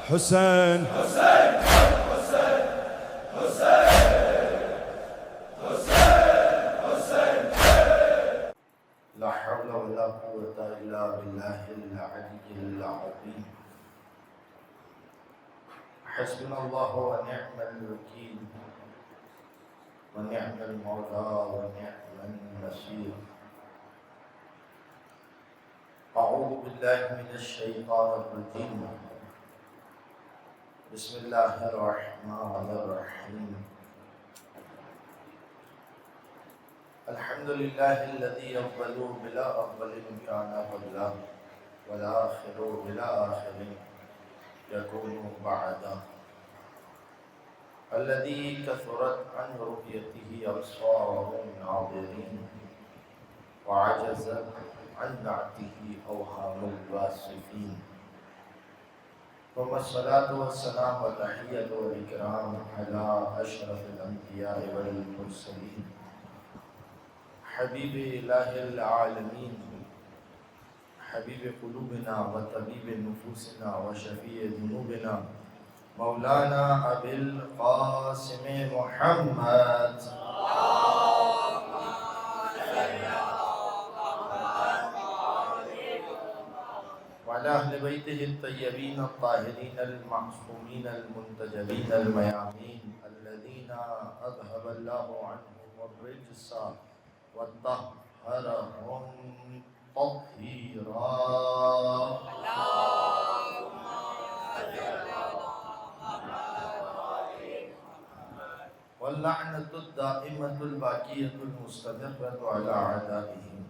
حسين لا حول ولا قوة إلا بالله العلي العظيم. حسبنا الله ونعم الوكيل ونعم المولى ونعم النصير. أعوذ بالله من الشيطان الرجيم. بسم الله الرحمن الرحيم. الحمد لله الذي أول بلا أول كان قبله والآخر بلا آخر يكون بعده، الذي كثرت عن رؤيته أبصار الناظرين وعجزت عن نعته أوهام الواصفين. ثم الصلاة والسلام والتحية والإكرام على أشرف الأنبياء والمرسلين حبيب إله العالمين، حبيب قلوبنا وطبيب نفوسنا وشفيع ذنوبنا، مولانا أبي القاسم محمد وعلى أهل بيته الطيبين الطاهرين المعصومين المنتجبين الميامين، الذين أذهب الله عنهم الرجس وطهرهم تطهيرا. واللعنة الدائمة الباقية المستمرة على أعدائهم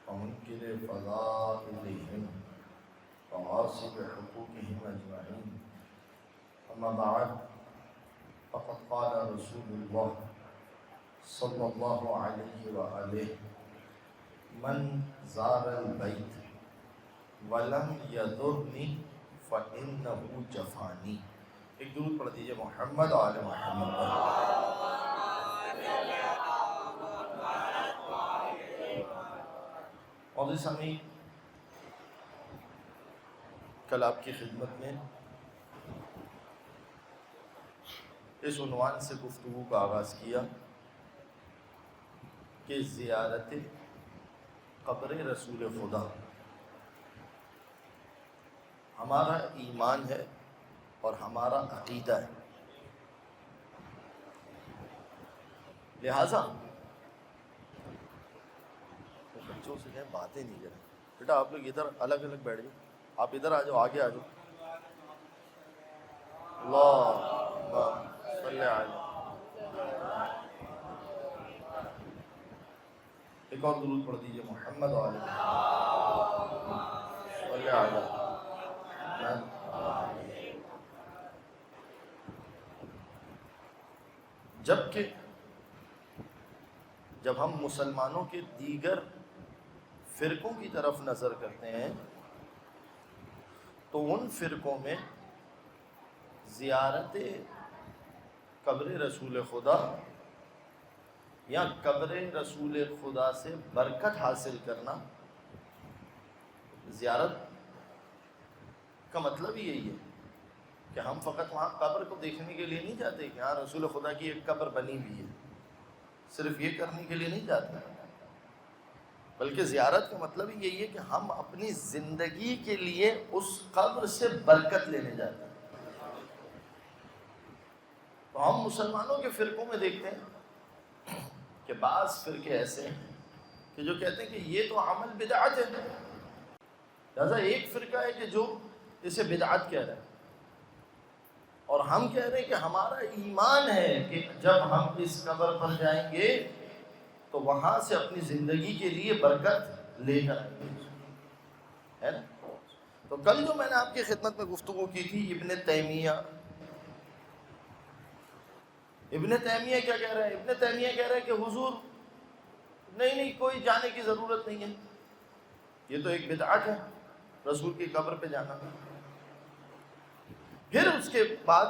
ومنكر فضائلهم وغاصب حقوقهم أجمعين. أما بعد، فقد قال رسول الله صلى الله عليه وآله: من زار البيت ولم يضرني فإنه جفاني. ایک درود پڑھ دیجئے محمد آل محمد پر. معزز سامعین، کل آپ کی خدمت میں اس عنوان سے گفتگو کا آغاز کیا کہ زیارت قبر رسول خدا ہمارا ایمان ہے اور ہمارا عقیدہ ہے. لہٰذا بچوں سے کہیں باتیں نہیں کریں. بیٹا آپ لوگ ادھر الگ الگ بیٹھ جاؤ، آپ ادھر آ جاؤ، آگے آ جاؤ. اللہم صلی علی. ایک اور درود پڑھ دیجئے محمد علیہ صلی علی. جب ہم مسلمانوں کے دیگر فرقوں کی طرف نظر کرتے ہیں تو ان فرقوں میں زیارت قبر رسول خدا یا قبر رسول خدا سے برکت حاصل کرنا، زیارت کا مطلب ہی یہی ہے کہ ہم فقط وہاں قبر کو دیکھنے کے لیے نہیں جاتے کہ ہاں رسول خدا کی ایک قبر بنی ہوئی ہے، صرف یہ کرنے کے لیے نہیں جاتے، بلکہ زیارت کا مطلب ہی یہی ہے کہ ہم اپنی زندگی کے لیے اس قبر سے برکت لینے جاتے ہیں. تو ہم مسلمانوں کے فرقوں میں دیکھتے ہیں کہ بعض فرقے ایسے ہیں کہ جو کہتے ہیں کہ یہ تو عمل بدعت ہے. لہذا ایک فرقہ ہے کہ جو اسے بدعت کہہ رہا ہے، اور ہم کہہ رہے ہیں کہ ہمارا ایمان ہے کہ جب ہم اس قبر پر جائیں گے تو وہاں سے اپنی زندگی کے لیے برکت لے کر آئیں گے، ہے نا. تو کل جو میں نے آپ کی خدمت میں گفتگو کی تھی ابن تیمیہ کیا کہہ رہا ہے؟ ابن تیمیہ کہہ رہا ہے کہ حضور نہیں کوئی جانے کی ضرورت نہیں ہے، یہ تو ایک بدعت ہے رسول کی قبر پہ جانا. پھر اس کے بعد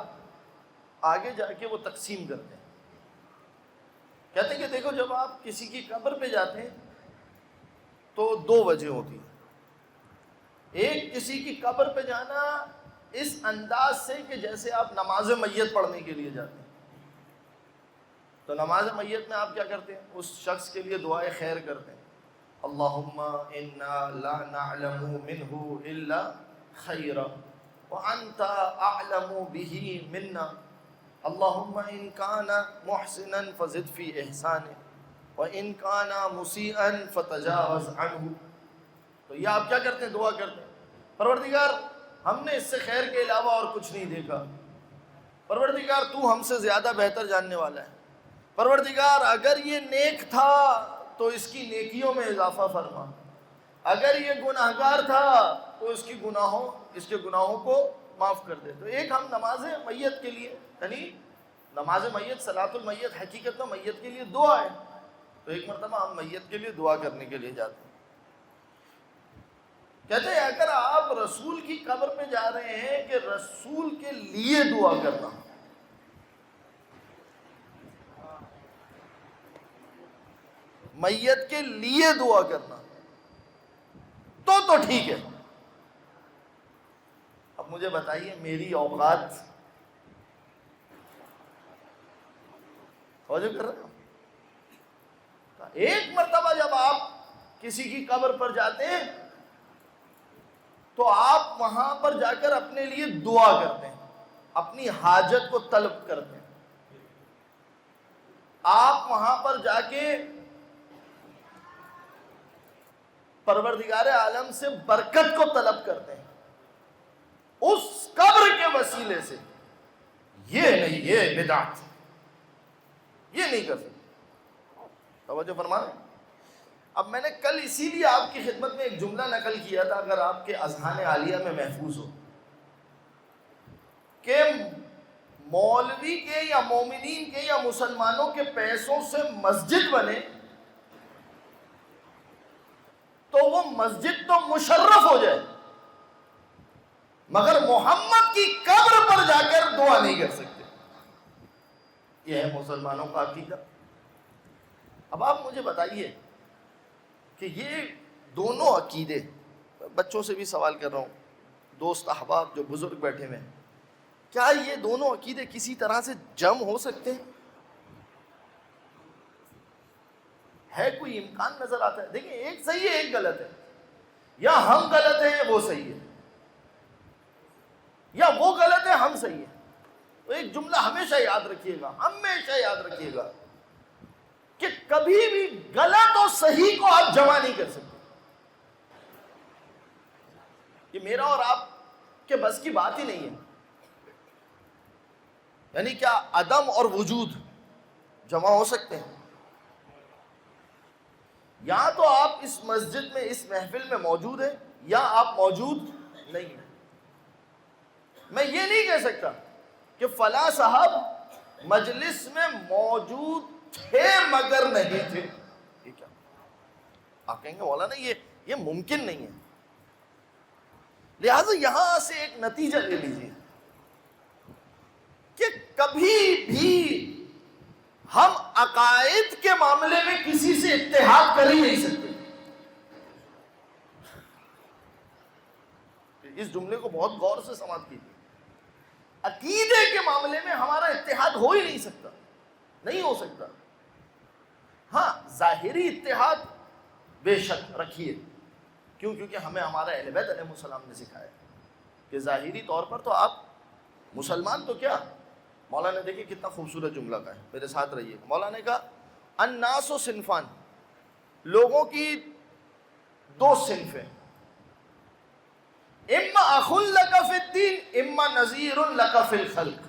آگے جا کے وہ تقسیم کرتے ہیں، کہتے ہیں کہ دیکھو جب آپ کسی کی قبر پہ جاتے ہیں تو دو وجہ ہوتی ہیں. ایک کسی کی قبر پہ جانا اس انداز سے کہ جیسے آپ نماز میت پڑھنے کے لیے جاتے ہیں. تو نماز میت میں آپ کیا کرتے ہیں؟ اس شخص کے لیے دعائے خیر کرتے ہیں. اللہم انا لا نعلم منہ الا خیرا وانت اعلم به منا اللہم ان کان محسنا فزد فی احسانہ وان کان مسیئا فتجاوز عنہ. تو یہ آپ کیا کرتے ہیں؟ دعا کرتے ہیں پروردگار ہم نے اس سے خیر کے علاوہ اور کچھ نہیں دیکھا، پروردگار تو ہم سے زیادہ بہتر جاننے والا ہے، پروردگار اگر یہ نیک تھا تو اس کی نیکیوں میں اضافہ فرما، اگر یہ گناہگار تھا تو اس کے گناہوں کو معاف کر دے. تو ایک ہم نماز میت کے لیے، یعنی نماز میت صلاۃ المیت حقیقت میں میت کے لیے دعا ہے، تو ایک مرتبہ ہم میت کے لیے دعا کرنے کے لیے جاتے ہیں. کہتے ہیں اگر آپ رسول کی قبر پہ جا رہے ہیں کہ رسول کے لیے دعا کرنا، میت کے لیے دعا کرنا تو ٹھیک ہے. اب مجھے بتائیے میری اوقات توجہ کر رہے ہو؟ ایک مرتبہ جب آپ کسی کی قبر پر جاتے ہیں تو آپ وہاں پر جا کر اپنے لیے دعا کرتے ہیں، اپنی حاجت کو طلب کرتے ہیں. آپ وہاں پر جا کے پروردگار عالم سے برکت کو طلب کرتے ہیں اس قبر کے وسیلے سے. یہ نہیں، یہ بدعت، یہ نہیں کر سکتے. توجہ فرمائیں. اب میں نے کل اسی لیے آپ کی خدمت میں ایک جملہ نقل کیا تھا، اگر آپ کے اذہان عالیہ میں محفوظ ہو، کہ مولوی کے یا مومنین کے یا مسلمانوں کے پیسوں سے مسجد بنے تو وہ مسجد تو مشرف ہو جائے مگر محمد کی قبر پر جا کر دعا نہیں کر سکتے. یہ ہے مسلمانوں کا عقیدہ. اب آپ مجھے بتائیے کہ یہ دونوں عقیدے، بچوں سے بھی سوال کر رہا ہوں، دوست احباب جو بزرگ بیٹھے ہوئے ہیں، کیا یہ دونوں عقیدے کسی طرح سے جمع ہو سکتے ہیں؟ ہے کوئی امکان نظر آتا ہے؟ دیکھیں ایک صحیح ہے ایک غلط ہے، یا ہم غلط ہیں وہ صحیح ہے، یا وہ غلط ہے ہم صحیح ہے. تو ایک جملہ ہمیشہ یاد رکھیے گا، ہمیشہ یاد رکھیے گا کہ کبھی بھی غلط اور صحیح کو آپ جمع نہیں کر سکتے. یہ میرا اور آپ کے بس کی بات ہی نہیں ہے. یعنی کیا عدم اور وجود جمع ہو سکتے ہیں؟ یا تو آپ اس مسجد میں اس محفل میں موجود ہیں یا آپ موجود نہیں ہیں. میں یہ نہیں کہہ سکتا کہ فلاں صاحب مجلس میں موجود تھے مگر نہیں تھے. یہ کیا؟ آپ کہیں گے مولانا یہ ممکن نہیں ہے. لہذا یہاں سے ایک نتیجہ لے لیجیے کہ کبھی بھی ہم عقائد کے معاملے میں کسی سے اتحاد کر ہی نہیں سکتے. اس جملے کو بہت غور سے سماعت کیجیے. عقیدے کے معاملے میں ہمارا اتحاد ہو ہی نہیں سکتا، نہیں ہو سکتا. ہاں ظاہری اتحاد بے شک رکھیے، کیونکہ ہمیں ہمارا اہل بیت علیہ السلام نے سکھایا کہ ظاہری طور پر تو آپ مسلمان تو کیا. مولانا نے دیکھیں کتنا خوبصورت جملہ کا ہے، میرے ساتھ رہیے. مولانا نے کہا الناس صنفان، لوگوں کی دو صنفیں، اما اخ لک فی الدین اما نذیر لک فی الخلق.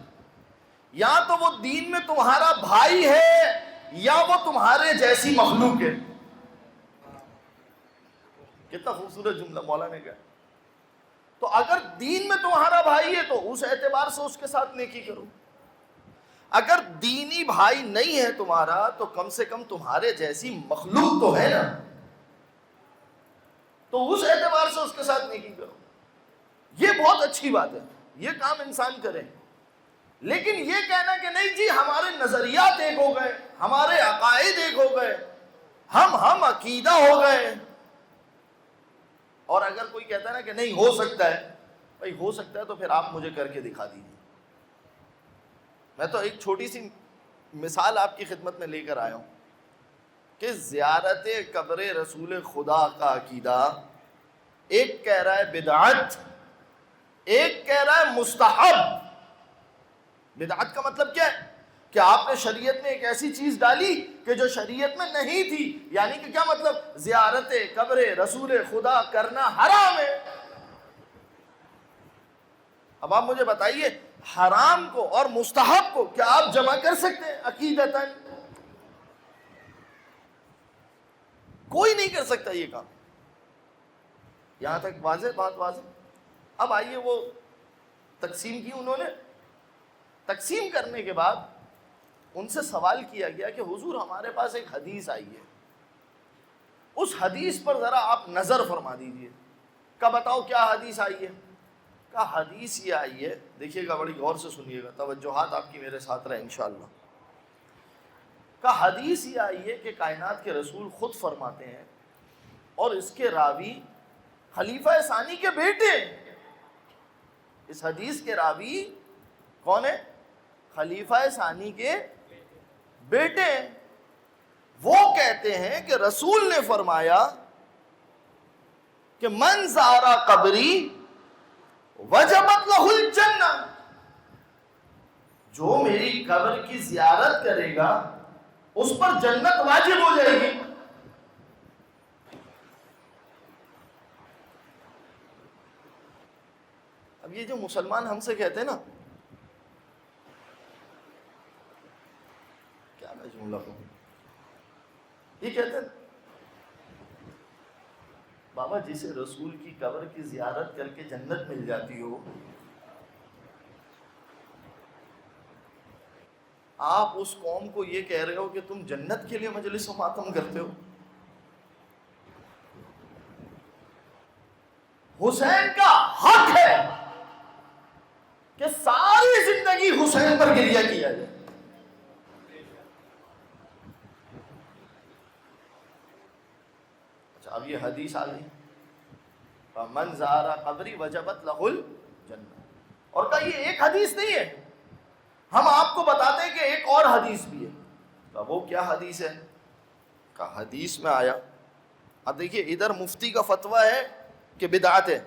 یا تو وہ دین میں تمہارا بھائی ہے یا وہ تمہارے جیسی مخلوق ہے. کتنا خوبصورت جملہ مولانا نے کہا. تو اگر دین میں تمہارا بھائی ہے تو اس اعتبار سے اس کے ساتھ نیکی کرو. اگر دینی بھائی نہیں ہے تمہارا تو کم سے کم تمہارے جیسی مخلوق تو ہے نا، تو اس اعتبار سے اس کے ساتھ نیکی کرو. یہ بہت اچھی بات ہے، یہ کام انسان کرے. لیکن یہ کہنا کہ نہیں جی ہمارے نظریات ایک ہو گئے، ہمارے عقائد ایک ہو گئے، ہم عقیدہ ہو گئے. اور اگر کوئی کہتا ہے نا کہ نہیں ہو سکتا ہے، بھائی ہو سکتا ہے تو پھر آپ مجھے کر کے دکھا دیجیے. میں تو ایک چھوٹی سی مثال آپ کی خدمت میں لے کر آیا ہوں کہ زیارت قبر رسول خدا کا عقیدہ ایک کہہ رہا ہے بدعت، ایک کہہ رہا ہے مستحب. بدعت کا مطلب کیا ہے؟ کہ آپ نے شریعت میں ایک ایسی چیز ڈالی کہ جو شریعت میں نہیں تھی. یعنی کہ کیا مطلب؟ زیارت قبر رسول خدا کرنا حرام ہے. اب آپ مجھے بتائیے حرام کو اور مستحب کو کیا آپ جمع کر سکتے ہیں عقیدتاً؟ کوئی نہیں کر سکتا یہ کام. یہاں تک واضح بات واضح. اب آئیے وہ تقسیم کی انہوں نے. تقسیم کرنے کے بعد ان سے سوال کیا گیا کہ حضور ہمارے پاس ایک حدیث آئی ہے، اس حدیث پر ذرا آپ نظر فرما دیجئے. کہ بتاؤ کیا حدیث آئی ہے؟ کہ حدیث یہ آئی ہے، دیکھیے گا بڑی غور سے سنیے گا، توجہات آپ کی میرے ساتھ رہے انشاءاللہ. کہ حدیث یہ آئی ہے کہ کائنات کے رسول خود فرماتے ہیں اور اس کے راوی خلیفہ ثانی کے بیٹے. اس حدیث کے راوی کون ہے؟ خلیفہ ثانی کے بیٹے. وہ کہتے ہیں کہ رسول نے فرمایا کہ من زارا قبری وجبت لہ الجنہ، جو میری قبر کی زیارت کرے گا اس پر جنت واجب ہو جائے گی. اب یہ جو مسلمان ہم سے کہتے ہیں نا، کیا میں جملہ کہوں، یہ کہتے ہیں بابا جسے رسول کی قبر کی زیارت کر کے جنت مل جاتی ہو، آپ اس قوم کو یہ کہہ رہے ہو کہ تم جنت کے لیے مجلس و ماتم کرتے ہو. حسین کا حق ہے کہ ساری زندگی حسین پر گریہ کیا جائے. اچھا اب یہ حدیث آ گئی، من زارا قبری وجبت لہ الجنہ. اور کہا یہ ایک حدیث نہیں ہے، ہم آپ کو بتاتے ہیں کہ ایک اور حدیث بھی ہے. کہا وہ کیا حدیث ہے؟ کہا حدیث میں آیا. اب دیکھیے ادھر مفتی کا فتویٰ ہے کہ بدعت ہے،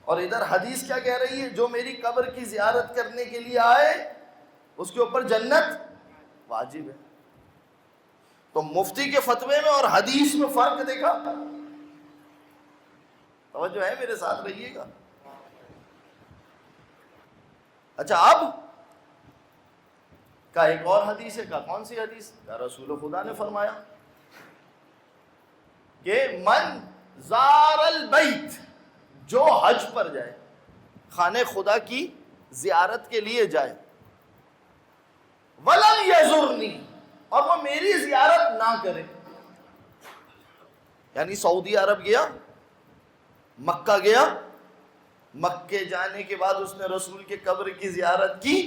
اور ادھر حدیث کیا کہہ رہی ہے؟ جو میری قبر کی زیارت کرنے کے لیے آئے اس کے اوپر جنت واجب ہے. تو مفتی کے فتوے میں اور حدیث میں فرق دیکھا. توجہ ہے میرے ساتھ رہیے گا. اچھا اب کا ایک اور حدیث ہے. کا کون سی حدیث؟ کا رسول خدا نے فرمایا کہ من زار البیت، جو حج پر جائے، خانہ خدا کی زیارت کے لیے جائے، ولم یزرنی، اور وہ میری زیارت نہ کرے. یعنی سعودی عرب گیا، مکہ گیا، مکے جانے کے بعد اس نے رسول کے قبر کی زیارت کی،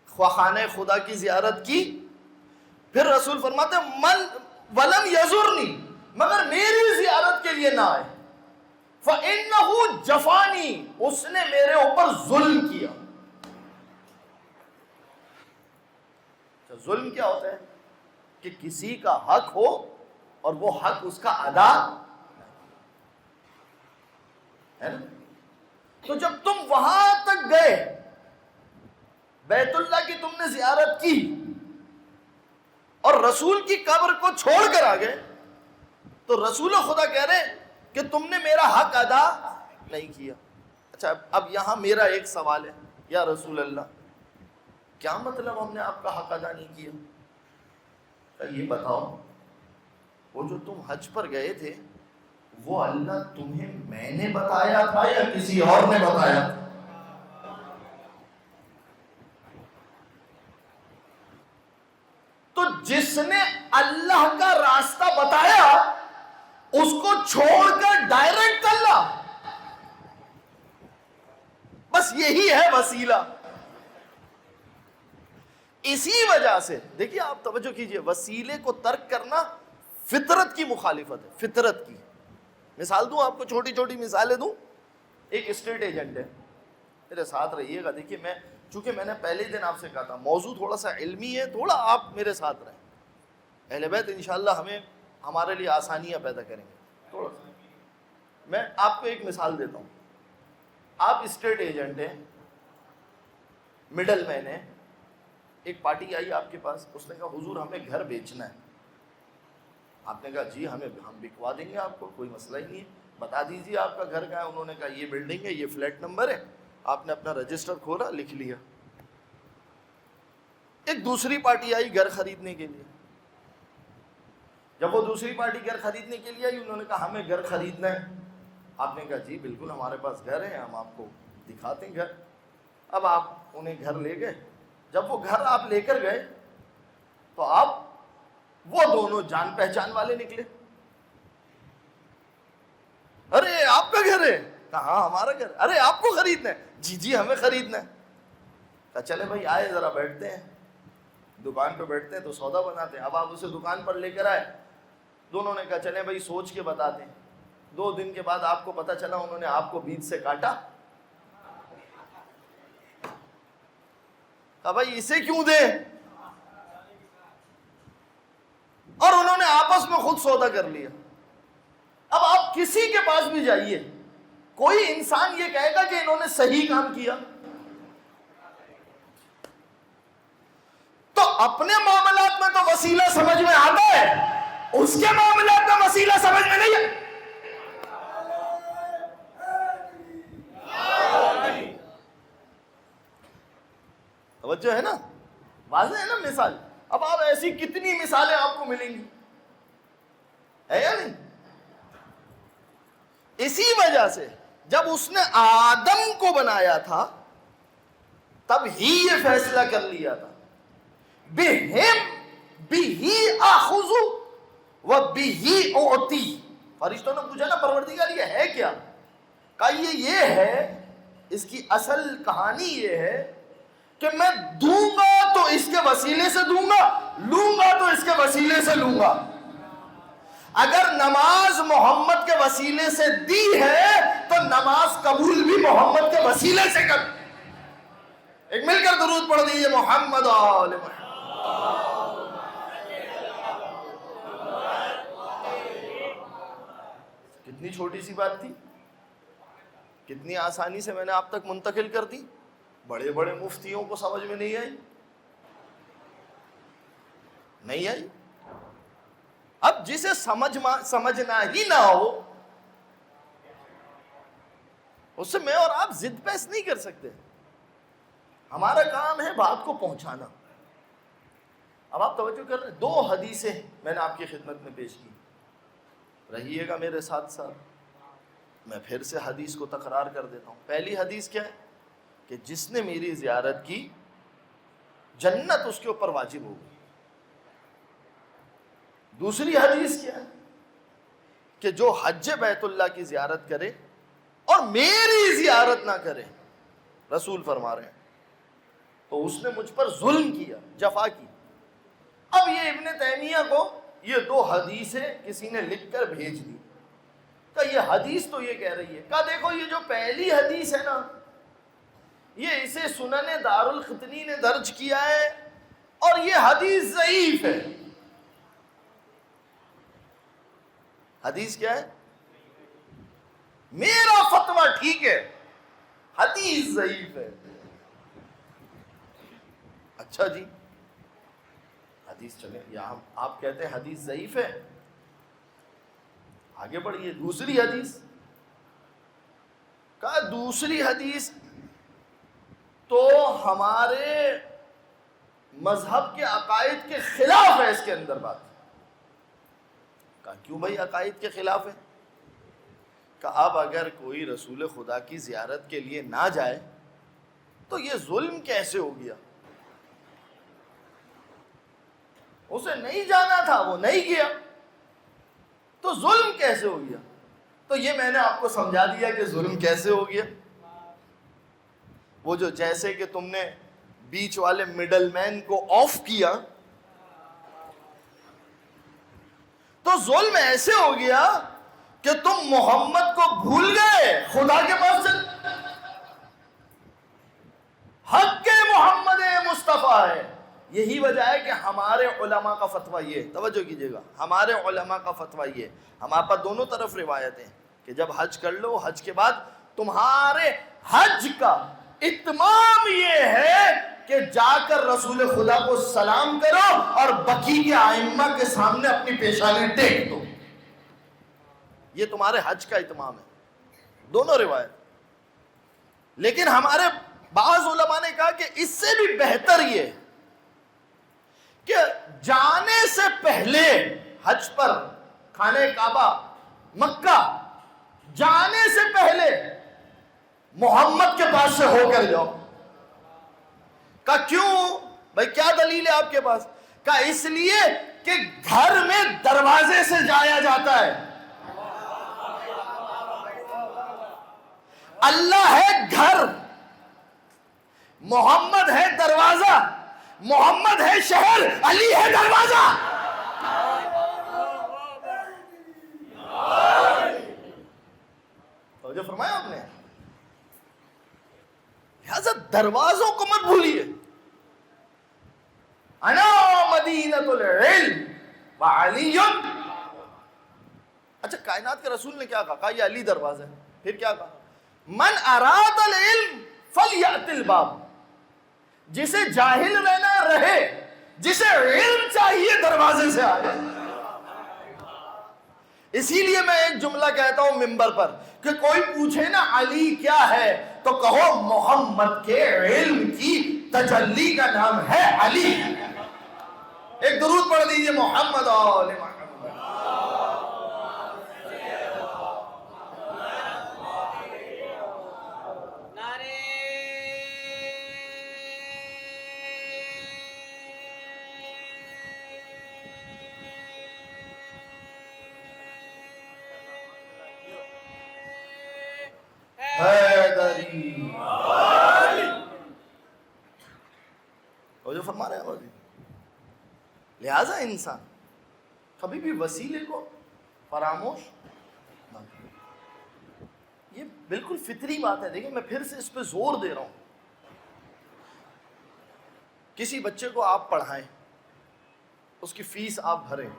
خانہ خدا کی زیارت کی، پھر رسول فرماتے من ولم یزرنی، مگر میری زیارت کے لیے نہ آئے، فَإِنَّهُ جَفَانِي، اس نے میرے اوپر ظلم کیا. ظلم کیا ہوتا ہے؟ کہ کسی کا حق ہو اور وہ حق اس کا ادا ہے نا. تو جب تم وہاں تک گئے، بیت اللہ کی تم نے زیارت کی اور رسول کی قبر کو چھوڑ کر آ گئے، تو رسول خدا کہہ رہے ہیں کہ تم نے میرا حق ادا نہیں کیا. اچھا اب یہاں میرا ایک سوال ہے، یا رسول اللہ کیا مطلب ہم نے آپ کا حق ادا نہیں کیا؟ یہ بتاؤ وہ جو تم حج پر گئے تھے وہ اللہ تمہیں میں نے بتایا تھا یا کسی اور نے بتایا تھا؟ تو جس نے اللہ کا راستہ بتایا اس کو چھوڑ کر ڈائریکٹ اللہ، بس یہی ہے وسیلہ. اسی وجہ سے دیکھیے آپ توجہ کیجئے، وسیلے کو ترک کرنا فطرت کی مخالفت ہے. فطرت کی مثال دوں آپ کو، چھوٹی چھوٹی مثالیں دوں. ایک اسٹیٹ ایجنٹ ہے, میرے ساتھ رہیے گا. دیکھیے میں چونکہ میں نے پہلے دن آپ سے کہا تھا موضوع تھوڑا سا علمی ہے, تھوڑا آپ میرے ساتھ رہیں. اہل بیت انشاءاللہ ہمارے لیے آسانیاں پیدا کریں گے. تھوڑا سا میں آپ کو ایک مثال دیتا ہوں. آپ اسٹیٹ ایجنٹ ہیں, مڈل مین ہے. ایک پارٹی آئی آپ کے پاس, اس نے کہا حضور ہمیں گھر بیچنا ہے. آپ نے کہا جی ہم بکوا دیں گے آپ کو, کوئی مسئلہ ہی نہیں ہے, بتا دیجیے آپ کا گھر کہاں ہے. انہوں نے کہا یہ بلڈنگ ہے, یہ فلیٹ نمبر ہے. آپ نے اپنا رجسٹر کھولا, لکھ لیا. ایک دوسری پارٹی آئی گھر خریدنے کے لیے. جب وہ دوسری پارٹی گھر خریدنے کے لیے آئی, انہوں نے کہا ہمیں گھر خریدنا ہے. آپ نے کہا جی بالکل ہمارے پاس گھر ہے, ہم آپ کو دکھاتے ہیں گھر. اب آپ انہیں گھر لے گئے. جب وہ گھر آپ لے کر گئے تو آپ وہ دونوں جان پہچان والے نکلے. ارے آپ کا گھر ہے؟ کہا ہاں ہمارا گھر. ارے آپ کو خریدنا ہے؟ جی جی ہمیں خریدنا ہے. کہا چلے بھائی آئے ذرا بیٹھتے ہیں, دکان پہ بیٹھتے ہیں تو سودا بناتے ہیں. اب آپ اسے دکان پر لے کر آئے. دونوں نے کہا چلے بھائی سوچ کے بتاتے ہیں. 2 دن کے بعد آپ کو پتا چلا انہوں نے آپ کو بیچ سے کاٹا. کہا بھائی اسے کیوں دیں, اور انہوں نے آپس میں خود سودا کر لیا. اب آپ کسی کے پاس بھی جائیے, کوئی انسان یہ کہے گا کہ انہوں نے صحیح کام کیا. تو اپنے معاملات میں تو وسیلہ سمجھ میں آتا ہے, اس کے معاملات میں وسیلہ سمجھ میں نہیں ہے. توجہ ہے نا, واضح ہے نا مثال. اب آپ ایسی کتنی مثالیں آپ کو ملیں گی, ہے یا نہیں؟ اسی وجہ سے جب اس نے آدم کو بنایا تھا تب ہی یہ فیصلہ کر لیا تھا بِهِ آخُذُ وَبِهِ أُعْطِي. فرشتوں نے پوچھا نا پروردگار یہ ہے کیا؟ کہا یہ ہے, اس کی اصل کہانی یہ ہے کہ میں دوں گا تو اس کے وسیلے سے دوں گا, لوں گا تو اس کے وسیلے سے لوں گا. اگر نماز محمد کے وسیلے سے دی ہے تو نماز قبول بھی محمد کے وسیلے سے کر. ایک مل کر درود پڑھ دیجئے محمد آل محمد. کتنی چھوٹی سی بات تھی, کتنی آسانی سے میں نے آپ تک منتقل کر دی. بڑے بڑے مفتیوں کو سمجھ میں نہیں آئی. اب جسے سمجھنا ہی نہ ہو اس سے میں اور آپ ضد پیش نہیں کر سکتے. ہمارا کام ہے بات کو پہنچانا. اب آپ توجہ کر رہے ہیں, 2 حدیثیں میں نے آپ کی خدمت میں پیش کی. رہیے گا میرے ساتھ ساتھ, میں پھر سے حدیث کو تکرار کر دیتا ہوں. پہلی حدیث کیا ہے کہ جس نے میری زیارت کی جنت اس کے اوپر واجب ہوگی. دوسری حدیث کیا ہے کہ جو حج بیت اللہ کی زیارت کرے اور میری زیارت نہ کرے, رسول فرما رہے ہیں, تو اس نے مجھ پر ظلم کیا, جفا کی. اب یہ ابن تیمیہ کو یہ 2 حدیثیں کسی نے لکھ کر بھیج دی. کہ یہ حدیث تو یہ کہہ رہی ہے, کہا دیکھو یہ جو پہلی حدیث ہے نا یہ اسے سنن دارالقطنی نے درج کیا ہے اور یہ حدیث ضعیف ہے. حدیث کیا ہے؟ میرا فتویٰ ٹھیک ہے, حدیث ضعیف ہے. اچھا جی حدیث چلے, یہاں آپ کہتے ہیں حدیث ضعیف ہے, آگے بڑھیے. دوسری حدیث, کہا دوسری حدیث تو ہمارے مذہب کے عقائد کے خلاف ہے, اس کے اندر بات. کہا کیوں بھائی عقائد کے خلاف ہے؟ کہا اب اگر کوئی رسول خدا کی زیارت کے لیے نہ جائے تو یہ ظلم کیسے ہو گیا؟ اسے نہیں جانا تھا, وہ نہیں گیا, تو ظلم کیسے ہو گیا؟ تو یہ میں نے آپ کو سمجھا دیا کہ ظلم کیسے ہو گیا. وہ جو جیسے کہ تم نے بیچ والے مڈل مین کو آف کیا تو ظلم ایسے ہو گیا کہ تم محمد کو بھول گئے، خدا کے پاس چل. حق محمد مصطفیٰ ہے. یہی وجہ ہے کہ ہمارے علماء کا فتویٰ یہ، توجہ کیجئے گا، ہمارے علماء کا فتویٰ یہ، ہمارے پاس دونوں طرف روایتیں کہ جب حج کر لو، حج کے بعد تمہارے حج کا اتمام یہ ہے کہ جا کر رسول خدا کو سلام کرو اور بقی کے ائمہ کے سامنے اپنی پیشانی ٹیک دو. یہ تمہارے حج کا اتمام ہے، دونوں روایت. لیکن ہمارے بعض علماء نے کہا کہ اس سے بھی بہتر یہ کہ جانے سے پہلے حج پر خانہ کعبہ مکہ جانے سے پہلے محمد کے پاس سے ہو کر جاؤ. کہا کیوں بھائی، کیا دلیل ہے آپ کے پاس؟ کہا اس لیے کہ گھر میں دروازے سے جایا جاتا ہے. اللہ ہے گھر، محمد ہے دروازہ، محمد ہے شہر، علی ہے دروازہ. توجہ فرمایا آپ نے؟ لہذا دروازوں کو مت بھولیے. انا مدینۃ العلم وعلی. اچھا، کائنات کے رسول نے کیا کہا؟ یہ علی دروازہ ہے. پھر کیا کہا؟ من اراد العلم فلیأت الباب. جسے جاہل رہنا رہے، جسے علم چاہیے دروازے سے آئے. اسی لیے میں ایک جملہ کہتا ہوں ممبر پر کہ کوئی پوچھے نا علی کیا ہے تو کہو محمد کے علم کی تجلی کا نام ہے علی. ایک درود پڑھ دیجئے محمد آل محمد. جو فرما رہے ہیں. لہذا انسان کبھی بھی وسیلے کو فراموش نہ کرے. یہ بالکل فطری بات ہے. دیکھیں میں پھر سے اس پہ زور دے رہا ہوں. کسی بچے کو آپ پڑھائیں، اس کی فیس آپ بھریں،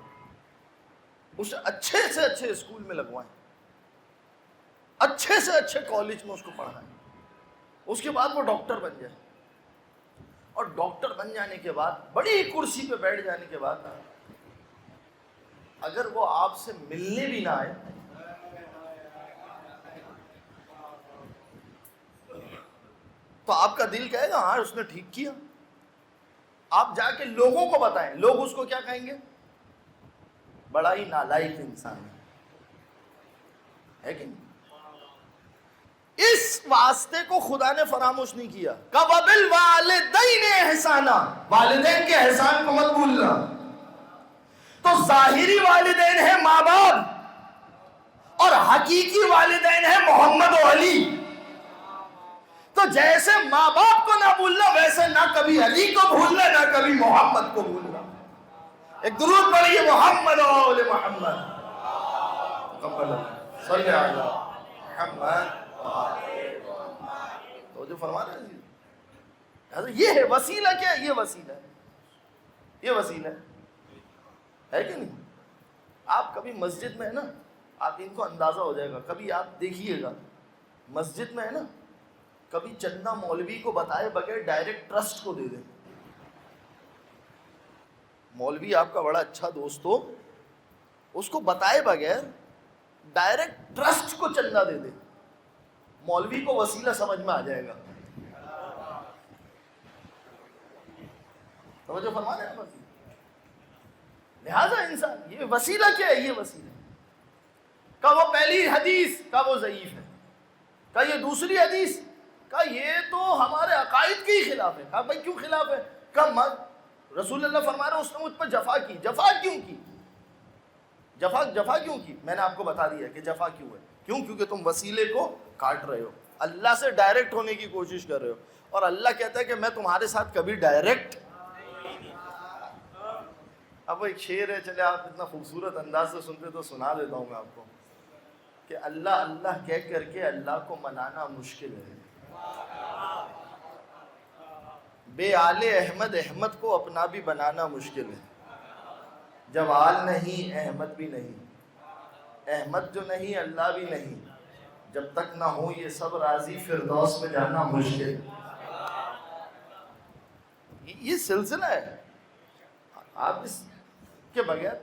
اسے اچھے سے اچھے اسکول میں لگوائیں، اچھے سے اچھے کالج میں اس کو پڑھائیں، اس کے بعد وہ ڈاکٹر بن جائے. اور ڈاکٹر بن جانے کے بعد بڑی کرسی پہ بیٹھ جانے کے بعد اگر وہ آپ سے ملنے بھی نہ آئے تو آپ کا دل کہے گا ہاں اس نے ٹھیک کیا. آپ جا کے لوگوں کو بتائیں، لوگ اس کو کیا کہیں گے؟ بڑا ہی نالائق انسان ہے کہ نہیں؟ اس واسطے کو خدا نے فراموش نہیں کیا. وَبِالْوَالِدَيْنِ احسانا، والدین کے احسان کو مت بھولنا. تو ظاہری والدین ہیں ماں باپ، اور حقیقی والدین ہیں محمد و علی. تو جیسے ماں باپ کو نہ بھولنا، ویسے نہ کبھی علی کو بھولنا، نہ کبھی محمد کو بھولنا. ایک درود پڑھیے محمد و آل محمد. صلی علی محمد. تو جو فرما رہے ہیں یہ ہے وسیلہ. کیا ہے یہ وسیلہ ہے؟ یہ وسیلہ ہے کہ نہیں؟ آپ کبھی مسجد میں ہے نا، آپ ان کو اندازہ ہو جائے گا، کبھی آپ دیکھیے گا مسجد میں ہے نا، کبھی چندہ مولوی کو بتائے بغیر ڈائریکٹ ٹرسٹ کو دے دیں. مولوی آپ کا بڑا اچھا دوست ہو، اس کو بتائے بغیر ڈائریکٹ ٹرسٹ کو چندہ دے دے، مولوی کو وسیلہ سمجھ میں آ جائے گا. توجہ فرما رہے ہیں؟ لہذا انسان یہ وسیلہ کیا ہے؟ یہ وسیلہ کا وہ پہلی حدیث کا وہ ضعیف ہے، کا یہ دوسری حدیث کا یہ تو ہمارے عقائد کے ہی خلاف ہے. کہا بھائی کیوں خلاف ہے؟ کہا رسول اللہ فرما رہے ہیں اس نے مجھ پر جفا کی. جفا کیوں کی؟ جفا کیوں کی؟ میں نے آپ کو بتا دیا کہ جفا کیوں ہے. کیوں؟ کیونکہ تم وسیلے کو کاٹ رہے ہو، اللہ سے ڈائریکٹ ہونے کی کوشش کر رہے ہو. اور اللہ کہتا ہے کہ میں تمہارے ساتھ کبھی ڈائریکٹ. اب وہ ایک شعر ہے، چلے آپ اتنا خوبصورت انداز سے سنتے تو سنا دیتا ہوں میں آپ کو. کہ اللہ اللہ کہہ کر کے اللہ کو منانا مشکل ہے. بے آل احمد احمد کو اپنا بھی بنانا مشکل ہے. جب آل نہیں احمد بھی نہیں، احمد جو نہیں اللہ بھی نہیں، جب تک نہ ہو یہ سب راضی فردوس میں جانا مشکل. یہ سلسلہ ہے، آپ اس کے بغیر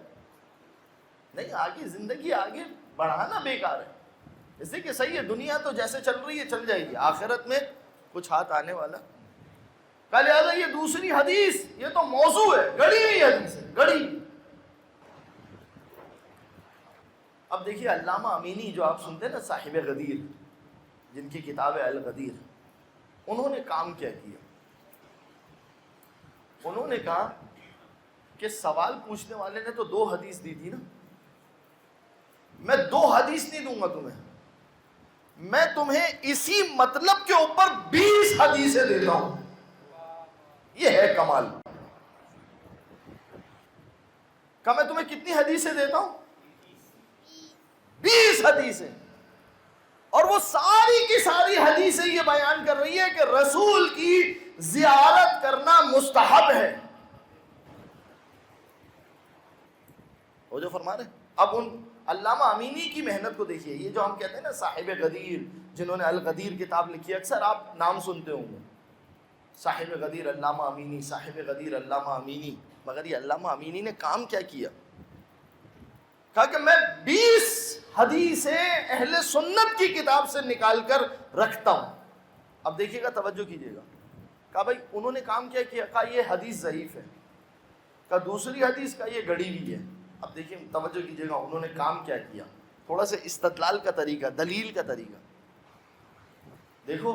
نہیں. آگے زندگی آگے بڑھانا بیکار ہے. اس لیے کہ صحیح ہے، دنیا تو جیسے چل رہی ہے چل جائے گی، آخرت میں کچھ ہاتھ آنے والا. کا لہٰذا یہ دوسری حدیث یہ تو موضوع ہے، گڑی ہوئی حدیث ہے، گڑی. اب دیکھیے علامہ امینی جو آپ سنتے ہیں نا، صاحب غدیر، جن کی کتاب ہے الغدیر، انہوں نے کام کیا کیا. انہوں نے کہا کہ سوال پوچھنے والے نے تو 2 حدیث دی تھی نا، میں 2 حدیث نہیں دوں گا تمہیں، میں تمہیں اسی مطلب کے اوپر 20 حدیثیں دیتا ہوں. یہ ہے کمال. کہ میں تمہیں کتنی حدیثیں دیتا ہوں؟ 20 حدیثیں. اور وہ ساری کی ساری حدیثیں یہ بیان کر رہی ہے کہ رسول کی زیارت کرنا مستحب ہے. وہ جو فرما رہے. اب ان علامہ امینی کی محنت کو دیکھیے. یہ جو ہم کہتے ہیں نا صاحب غدیر، جنہوں نے الغدیر کتاب لکھی، اکثر آپ نام سنتے ہوں گے، صاحب غدیر علامہ امینی، صاحب غدیر علامہ امینی. مگر یہ علامہ امینی نے کام کیا کیا؟ کہا کہ میں 20 حدیثیں اہل سنت کی کتاب سے نکال کر رکھتا ہوں. اب دیکھیے گا، توجہ کیجیے گا. کہا بھائی انہوں نے کام کیا کیا؟ کہا یہ حدیث ضعیف ہے. کہا دوسری حدیث کا یہ گڑی ہوئی ہے. اب دیکھیے توجہ کیجیے گا، انہوں نے کام کیا کیا. تھوڑا سا استدلال کا طریقہ، دلیل کا طریقہ دیکھو.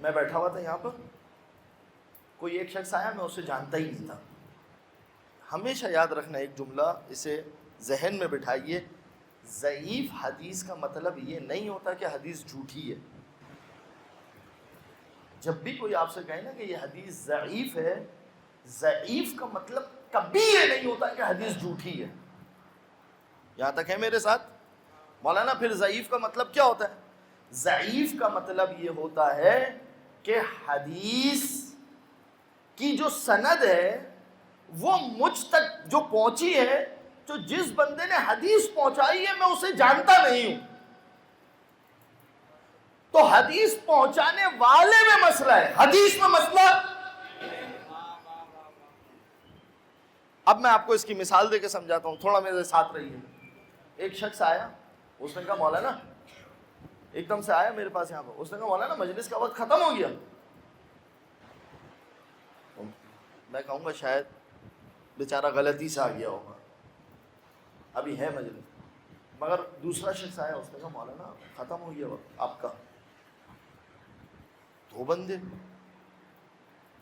میں بیٹھا ہوا تھا یہاں پر، کوئی ایک شخص آیا، میں اسے جانتا ہی نہیں تھا. ہمیشہ یاد رکھنا ایک جملہ، اسے ذہن میں بٹھائیے. ضعیف حدیث کا مطلب یہ نہیں ہوتا کہ حدیث جھوٹی ہے. جب بھی کوئی آپ سے کہے نا کہ یہ حدیث ضعیف ہے، ضعیف کا مطلب کبھی یہ نہیں ہوتا کہ حدیث جھوٹی ہے. یہاں تک ہے میرے ساتھ مولانا؟ پھر ضعیف کا مطلب کیا ہوتا ہے؟ ضعیف کا مطلب یہ ہوتا ہے کہ حدیث کی جو سند ہے وہ مجھ تک جو پہنچی ہے، جو جس بندے نے حدیث پہنچائی ہے میں اسے جانتا نہیں ہوں. تو حدیث پہنچانے والے میں مسئلہ ہے، حدیث میں مسئلہ. اب میں آپ کو اس کی مثال دے کے سمجھاتا ہوں، تھوڑا میرے ساتھ رہیے. ایک شخص آیا، اس نے کہا مولانا، ایک دم سے آیا میرے پاس یہاں پر، اس نے کہا مولانا مجلس کا وقت ختم ہو گیا. میں کہوں گا شاید بیچارہ غلطی سے آ گیا ہوگا، ابھی ہے مجلس. مگر دوسرا شخص آیا، اس نے کہا مولانا ختم ہو گیا وقت آپ کا. 2 بندے.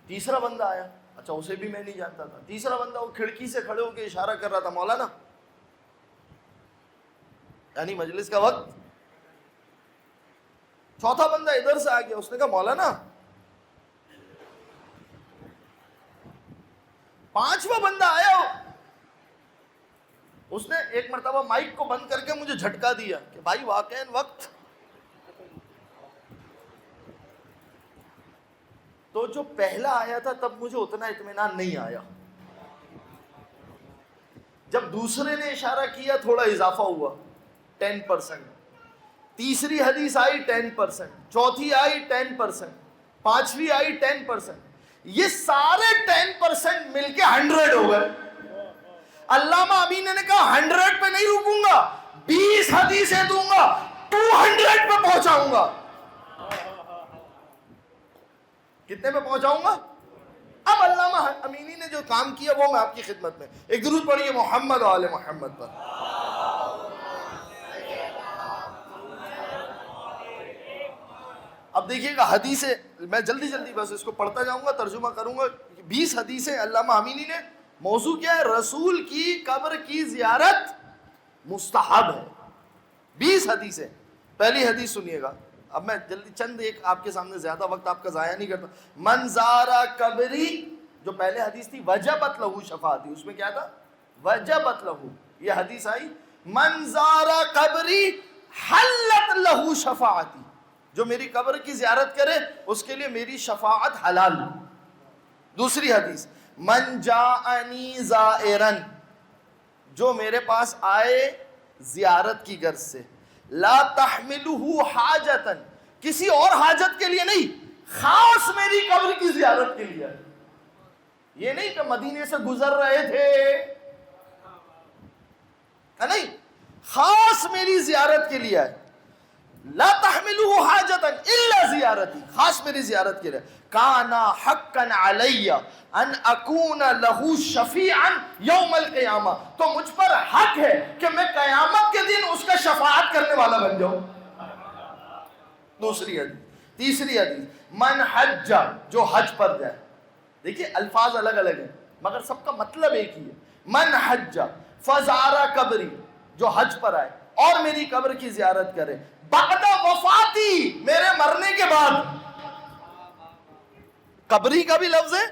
تیسرا بندہ آیا، اچھا اسے بھی میں نہیں جانتا تھا. تیسرا بندہ وہ کھڑکی سے کھڑے ہو کے اشارہ کر رہا تھا مولانا، یعنی مجلس کا وقت. چوتھا بندہ ادھر سے آ گیا، اس نے کہا مولانا. 5واں بندہ آیا، اس نے ایک مرتبہ مائک کو بند کر کے مجھے جھٹکا دیا کہ بھائی واقعاً وقت. تو جو پہلا آیا تھا تب مجھے اتنا اطمینان نہیں آیا. جب دوسرے نے اشارہ کیا تھوڑا اضافہ ہوا 10%. تیسری حدیث آئی 10%، چوتھی آئی 10%، پانچویں آئی 10%. یہ سارے 10% مل کے 100 ہو گئے. علامہ امین نے کہا 100 پہ نہیں رکوں گا، 20 حدیثیں دوں گا، 200 پہ پہنچاؤں گا. کتنے پہ پہنچاؤں گا؟ اب علامہ امینی نے جو کام کیا وہ میں آپ کی خدمت میں. ایک درود پڑھیے محمد و آل محمد پر. اب دیکھیے گا حدیثیں، میں جلدی بس اس کو پڑھتا جاؤں گا، ترجمہ کروں گا. 20 حدیثیں علامہ امینی نے. موضوع کیا ہے؟ رسول کی قبر کی زیارت مستحب ہے. 20 حدیثیں. پہلی حدیث سنیے گا. اب میں جلدی چند ایک آپ کے سامنے، زیادہ وقت آپ کا ضائع نہیں کرتا. من زارا قبری، جو پہلے حدیث تھی وجبت لہو شفاعتی، اس میں کیا تھا؟ وجبت لہو. یہ حدیث آئی من زارا قبری حلت لہو شفاعتی، جو میری قبر کی زیارت کرے اس کے لیے میری شفاعت حلال۔ دوسری حدیث، من جاءنی زائرن، جو میرے پاس آئے زیارت کی غرض سے، لا تحملہ حاجتن، کسی اور حاجت کے لیے نہیں، خاص میری قبر کی زیارت کے لیے، یہ نہیں کہ مدینے سے گزر رہے تھے، نہیں، خاص میری زیارت کے لیے ہے، لا تحملہ حاجتا الا زیارتی، خاص میری زیارت کے لیے، کانا حقا علی ان اکون لہ شفیعا یوم القیامہ، تو مجھ پر حق ہے کہ میں قیامت کے دن اس کا شفاعت کرنے والا بن جاؤں۔ دوسری حدیث۔ تیسری حدیث، من حج، جو حج پر جائے، دیکھیے الفاظ الگ الگ ہیں مگر سب کا مطلب ایک ہی ہے، من حج فزار قبری، جو حج پر آئے اور میری قبر کی زیارت کرے، بعد وفاتی، میرے مرنے کے بعد، قبری کا بھی لفظ ہے،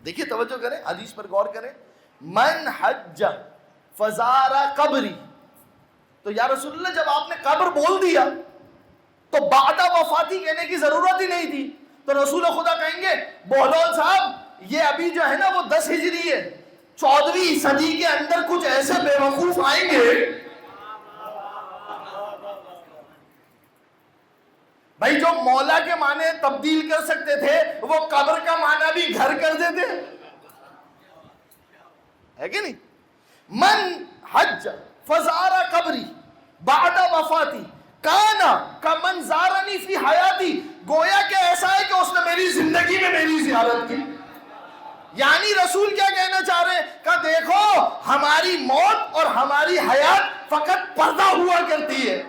دیکھیے توجہ کریں، حدیث پر غور کریں، من حج فزار قبری، تو یا رسول اللہ جب آپ نے قبر بول دیا تو بعد وفاتی کہنے کی ضرورت ہی نہیں تھی، تو رسول خدا کہیں گے بہلول صاحب یہ ابھی جو ہے نا وہ 10 ہجری ہے، 14ویں صدی کے اندر کچھ ایسے بے وقوف آئیں گے، بھائی جو مولا کے معنی تبدیل کر سکتے تھے وہ قبر کا معنی بھی گھر کر دیتے، ہے کہ نہیں؟ من حج فزار قبری بعد وفاتی کانا کمن زارنی فی حیاتی، گویا کہ ایسا ہے کہ اس نے میری زندگی میں میری زیارت کی، یعنی رسول کیا کہنا چاہ رہے ہیں کہ دیکھو ہماری موت اور ہماری حیات فقط پردہ ہوا کرتی ہے،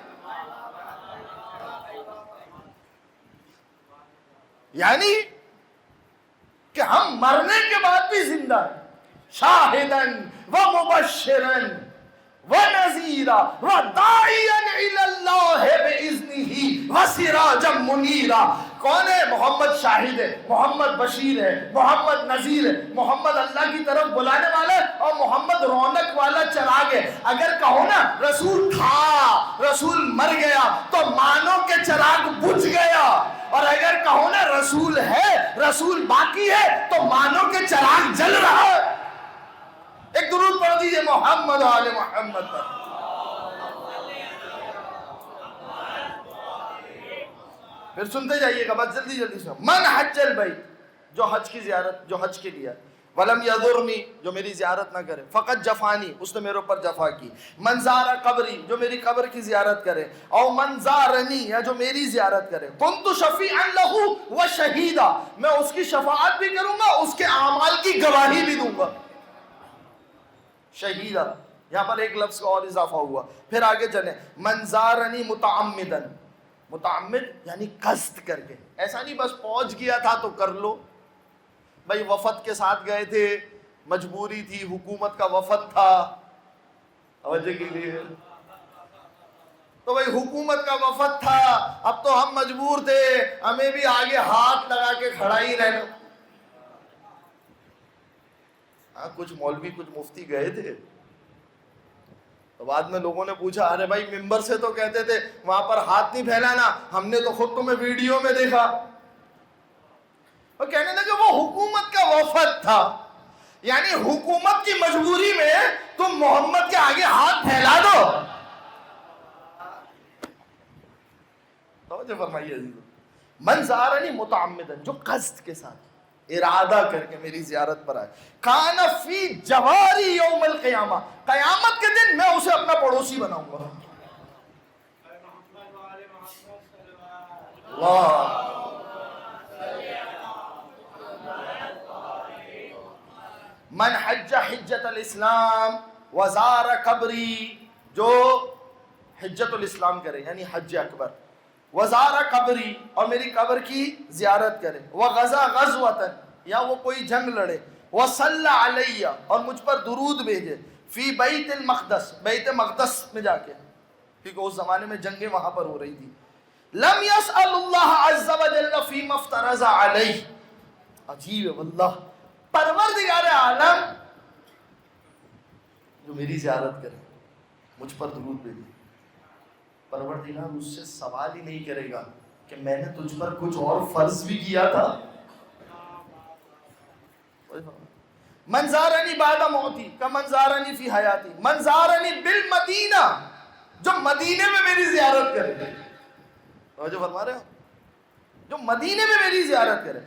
یعنی کہ ہم مرنے کے بعد بھی زندہ ہیں، شاہدن و مبشرن و نذیرا و داعیا الی اللہ باذنہ و سراجا منیرا۔ کون ہے؟ محمد شاہد ہے، محمد بشیر ہے، محمد نذیر ہے، محمد اللہ کی طرف بلانے والا ہے، اور محمد رونق والا چراغ ہے۔ اگر کہو نا رسول تھا، رسول مر گیا تو مانو کہ چراغ بجھ گیا، اور اگر کہو نا رسول ہے، رسول باقی ہے، تو مانو کہ چراغ جل رہا ہے۔ ایک درود پڑھ دیجئے محمد و آل محمد پر۔ پھر سنتے جائیے گا، بس جلدی جلدی سے، من حج البیت، جو حج کی زیارت، جو حج کے لیے، ولم یزرنی، جو میری زیارت نہ کرے، فقط جفانی، اس نے میرے اوپر جفا کی، من زار قبری، جو میری قبر کی زیارت کرے، او من زارنی، یا جو میری زیارت کرے، کنت شفیعا لہ و شہیدا، میں اس کی شفاعت بھی کروں گا، اس کے اعمال کی گواہی بھی دوں گا۔ شہیدہ، یہاں پر ایک لفظ کا اور اضافہ ہوا، پھر آگے چلیں، من زارنی متعمدن، متعمد یعنی قصد کر کے، ایسا نہیں بس پہنچ گیا تھا تو کر لو، بھائی وفد کے ساتھ گئے تھے، مجبوری تھی، حکومت کا وفد تھا، توجہ کے لیے، تو بھائی حکومت کا وفد تھا، اب تو ہم مجبور تھے، ہمیں بھی آگے ہاتھ لگا کے کھڑا ہی رہنا۔ ہاں کچھ مولوی کچھ مفتی گئے تھے، تو بعد میں لوگوں نے پوچھا ارے بھائی ممبر سے تو کہتے تھے وہاں پر ہاتھ نہیں پھیلانا، ہم نے تو خود تمہیں ویڈیو میں دیکھا، اور کہنے لگے وہ حکومت کا وفد تھا، یعنی حکومت کی مجبوری میں تم محمد کے آگے ہاتھ پھیلا دو۔ توجہ فرمائیے عزیزو، من زارنی متعمدن، جو قصد کے ساتھ ارادہ کر کے میری زیارت پر آئے، کان فی جواری یوم القیامہ، قیامت کے دن میں اسے اپنا پڑوسی بناؤں گا۔ اللہ، من حج حجت الاسلام وزار قبری، جو حجت الاسلام کرے یعنی حج اکبر، وزار قبری، اور میری قبر کی زیارت کرے، وغزا غزوتن، یا وہ کوئی جنگ لڑے، وصلی علی، اور مجھ پر درود بھیجے، فی بیت المقدس، بیت مقدس میں جا کے، کیونکہ اس زمانے میں جنگیں وہاں پر ہو رہی تھی، لم یسأل اللہ عز وجل فیما افترض علیہ، عجیب ہے واللہ، پروردگار عالم جو میری زیارت کرے، مجھ پر درود بھیجے، پروردگار اس سے سوال ہی نہیں کرے گا کہ میں نے تجھ پر کچھ اور فرض بھی کیا تھا. من زارنی بعد موتی کمن زارنی فی حیاتی من زارنی بالمدینہ, جو مدینے میں میری زیارت کرے. جو فرما رہے ہو, جو مدینے میں میری زیارت کرے.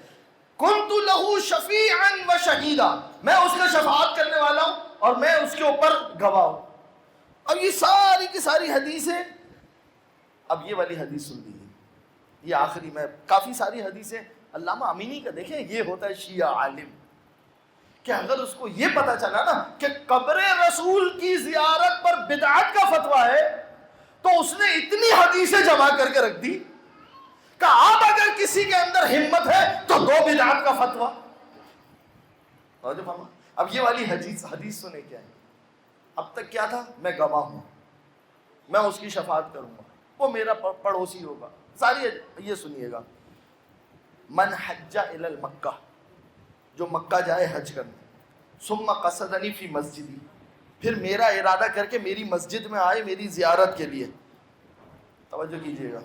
کنت لہ شفیعا و شہیدا, میں اس کا شفاعت کرنے والا ہوں اور میں اس کے اوپر گواہ ہوں. اب یہ ساری کی ساری حدیثیں, اب یہ والی حدیث سن لیجیے, یہ آخری میں کافی ساری حدیثیں علامہ امینی کا دیکھیں, یہ ہوتا ہے شیعہ عالم, کہ اگر اس کو یہ پتا چلا نا کہ قبر رسول کی زیارت پر بدعت کا فتویٰ ہے, تو اس نے اتنی حدیثیں جمع کر کے رکھ دی کہ اب اگر کسی کے اندر ہمت ہے تو 2 بدعت کا فتویٰ. اب یہ والی حدیث سنے کیا ہے. اب تک کیا تھا, میں گواہ ہوں, میں اس کی شفاعت کروں گا, وہ میرا پڑوسی ہوگا. ساری یہ سنیے گا, من حج الی المکہ, جو مکہ جائے حج کرنے, ثم قصدنی فی مسجدی, پھر میرا ارادہ کر کے میری مسجد میں آئے میری زیارت کے لیے. توجہ کیجیے گا,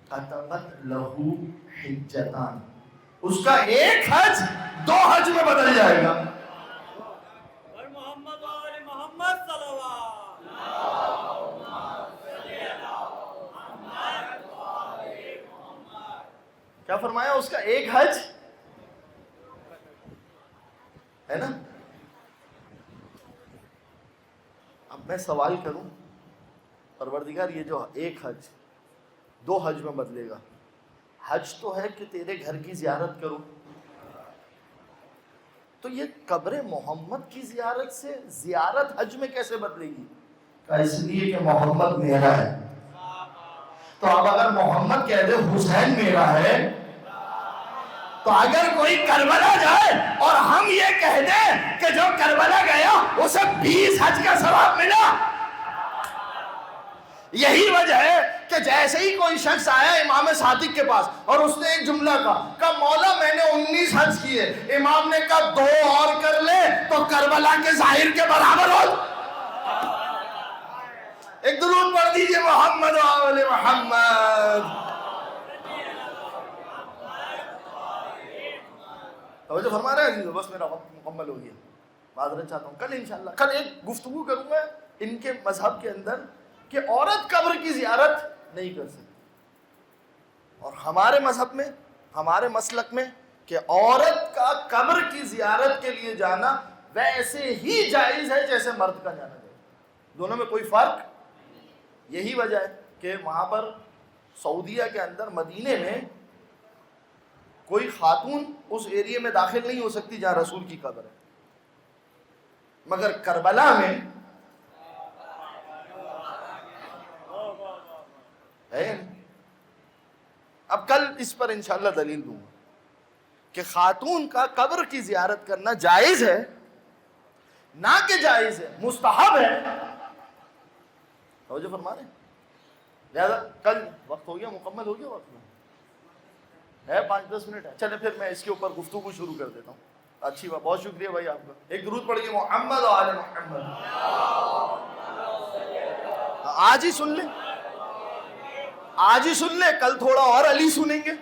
کتبت لہو حجتان, اس کا ایک حج 2 حج میں بدل جائے گا. کیا فرمایا, اس کا ایک حج ہے نا. اب میں سوال کروں, پروردگار یہ جو ایک حج 2 حج میں بدلے گا, حج تو ہے کہ تیرے گھر کی زیارت کروں, تو یہ قبر محمد کی زیارت سے زیارت حج میں کیسے بدلے گی؟ اس لیے کہ محمد میرا ہے. تو اب اگر محمد کہہ دے حسین میرا ہے, تو اگر کوئی کربلا جائے اور ہم یہ کہہ دیں کہ جو کربلا گیا اسے 20 حج کا ثواب ملا. یہی وجہ ہے کہ جیسے ہی کوئی شخص آیا امام صادق کے پاس اور اس نے ایک جملہ کہا مولا میں نے 19 حج کیے, امام نے کہا 2 اور کر لے تو کربلا کے ظاہر کے برابر ہو. ایک درود پڑھ دیجئے محمد و آل محمد. توجہ فرما رہے ہیں, بس میرا وقت مکمل ہو گیا, معذرت چاہتا ہوں. کل انشاءاللہ کل ایک گفتگو کروں گا ان کے مذہب کے اندر کہ عورت قبر کی زیارت نہیں کر سکتی, اور ہمارے مذہب میں ہمارے مسلک میں کہ عورت کا قبر کی زیارت کے لیے جانا ویسے ہی جائز ہے جیسے مرد کا جانا جائز, دونوں میں کوئی فرق. یہی وجہ ہے کہ وہاں پر سعودیہ کے اندر مدینے میں کوئی خاتون اس ایریے میں داخل نہیں ہو سکتی جہاں رسول کی قبر ہے, مگر کربلا میں ہے. اب کل اس پر انشاءاللہ دلیل دوں گا کہ خاتون کا قبر کی زیارت کرنا جائز ہے, نہ کہ جائز ہے, مستحب ہے. توجہ فرما رہے ہیں. لہذا کل وقت ہو گیا, مکمل ہو گیا, وقت میں ہے 5-10 منٹ ہے. چلے پھر میں اس کے اوپر گفتگو شروع کر دیتا ہوں. اچھی بات, بہت شکریہ بھائی آپ کا. ایک درود پڑھیے محمد و آل محمد. آج ہی سن لیں, آج ہی سن لیں, کل تھوڑا اور علی سنیں گے.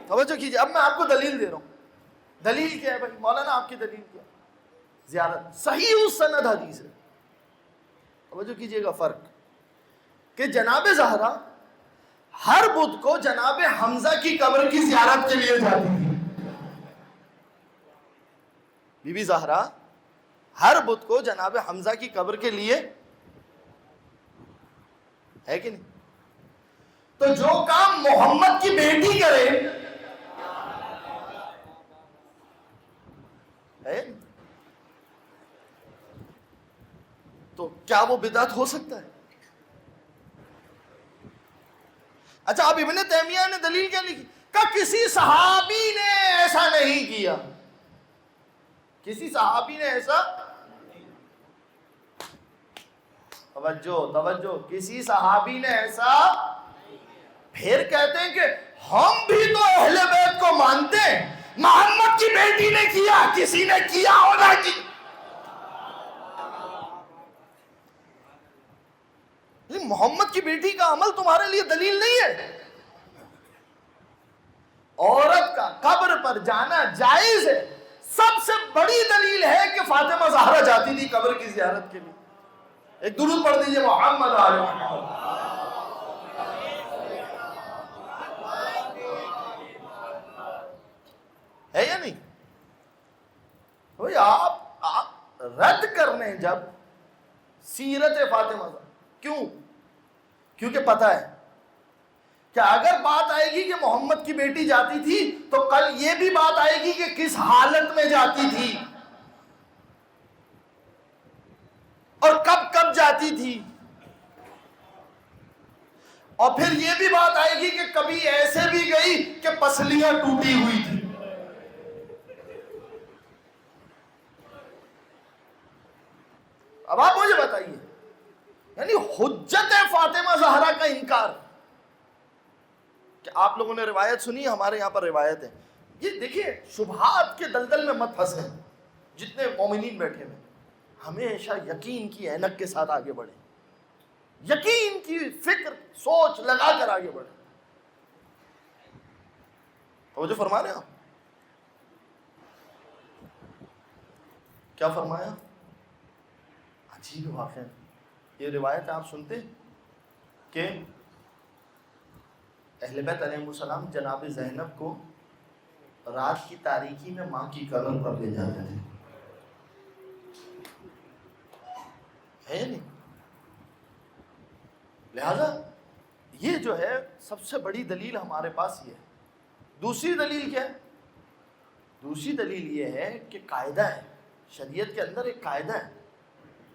توجہ کیجئے. اب میں آپ کو دلیل دے رہا ہوں. دلیل کیا ہے بھائی مولانا, آپ کی دلیل کیا؟ زیارت صحیح سند حدیث ہے. توجہ کیجئے گا فرق, کہ جناب زہرا ہر بدھ کو جناب حمزہ کی قبر کی زیارت کے لیے جاتی تھی. بی بی زہرا ہر بدھ کو جناب حمزہ کی قبر کے لیے, ہے کہ نہیں؟ تو جو کام محمد کی بیٹی کرے ہے تو کیا وہ بدعت ہو سکتا ہے؟ اچھا, اب ابن تیمیہ نے دلیل کیا لکھی؟ کہ کسی صحابی نے ایسا نہیں کیا. کسی صحابی نے ایسا, توجہ, کسی صحابی نے ایسا. پھر کہتے ہیں کہ ہم بھی تو اہل بیت کو مانتے ہیں, محمد کی بیٹی نے کیا, کسی نے کیا ہونا کی. لیکن محمد کی بیٹی کا عمل تمہارے لیے دلیل نہیں ہے. عورت کا قبر پر جانا جائز ہے. سب سے بڑی دلیل ہے کہ فاطمہ زہرا جاتی تھی قبر کی زیارت کے لیے. ایک درود پڑھ دیجئے محمد آل محمد. ہے یا نہیں؟ بھئی آپ رد کرنے جب سیرت فاطمہ زہرا. کیوں؟ کیونکہ پتہ ہے کہ اگر بات آئے گی کہ محمد کی بیٹی جاتی تھی تو کل یہ بھی بات آئے گی کہ کس حالت میں جاتی تھی اور کب کب جاتی تھی. اور پھر یہ بھی بات آئے گی کہ کبھی ایسے بھی گئی کہ پسلیاں ٹوٹی ہوئی تھی. اب آپ مجھے بتائیے، یعنی حجت فاطمہ زہرا کا انکار. کہ آپ لوگوں نے روایت سنی، ہمارے یہاں پر روایت ہے. یہ دیکھیے شبہات کے دلدل میں مت پھنسیں. جتنے مومنین بیٹھے ہیں ہمیشہ یقین کی اینک کے ساتھ آگے بڑھیں. یقین کی فکر سوچ لگا کر آگے بڑھیں. توجہ فرما رہے ہیں آپ؟ کیا فرمایا؟ عجیب واقعہ. یہ روایت آپ سنتے کہ اہل بیت علیہ السلام جناب زینب کو رات کی تاریکی میں ماں کی قبر پر لے جاتے تھے. ہے نہیں؟ لہذا یہ جو ہے سب سے بڑی دلیل ہمارے پاس یہ ہے. دوسری دلیل کیا ہے؟ دوسری دلیل یہ ہے کہ قاعدہ ہے شریعت کے اندر. ایک قاعدہ ہے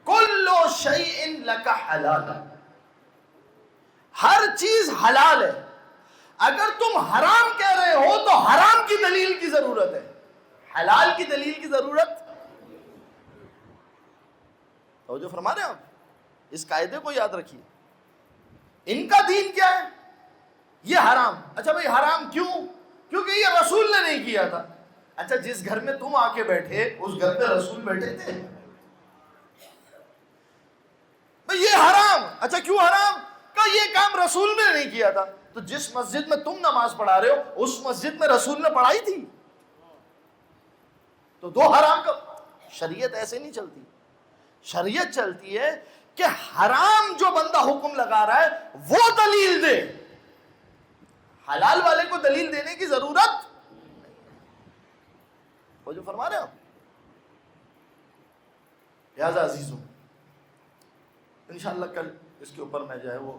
کل شیء لک حلال. ہر چیز حلال ہے. اگر تم حرام کہہ رہے ہو تو حرام کی دلیل کی ضرورت ہے، حلال کی دلیل کی ضرورت. توجہ فرما رہے ہیں آپ؟ اس قاعدے کو یاد رکھیے. ان کا دین کیا ہے؟ یہ حرام. اچھا بھئی حرام کیوں؟ کیونکہ یہ رسول نے نہیں کیا تھا. اچھا جس گھر میں تم آ کے بیٹھے اس گھر میں رسول بیٹھے تھے؟ بھئی یہ حرام. اچھا کیوں حرام؟ کہ یہ کام رسول نے نہیں کیا تھا. تو جس مسجد میں تم نماز پڑھا رہے ہو اس مسجد میں رسول نے پڑھائی تھی. تو دو حرام کا. شریعت ایسے نہیں چلتی. شریعت چلتی ہے کہ حرام جو بندہ حکم لگا رہا ہے وہ دلیل دے. حلال والے کو دلیل دینے کی ضرورت. وہ جو فرما رہے ہیں آپ. لہذا عزیزوں انشاءاللہ کل اس کے اوپر میں جو ہے وہ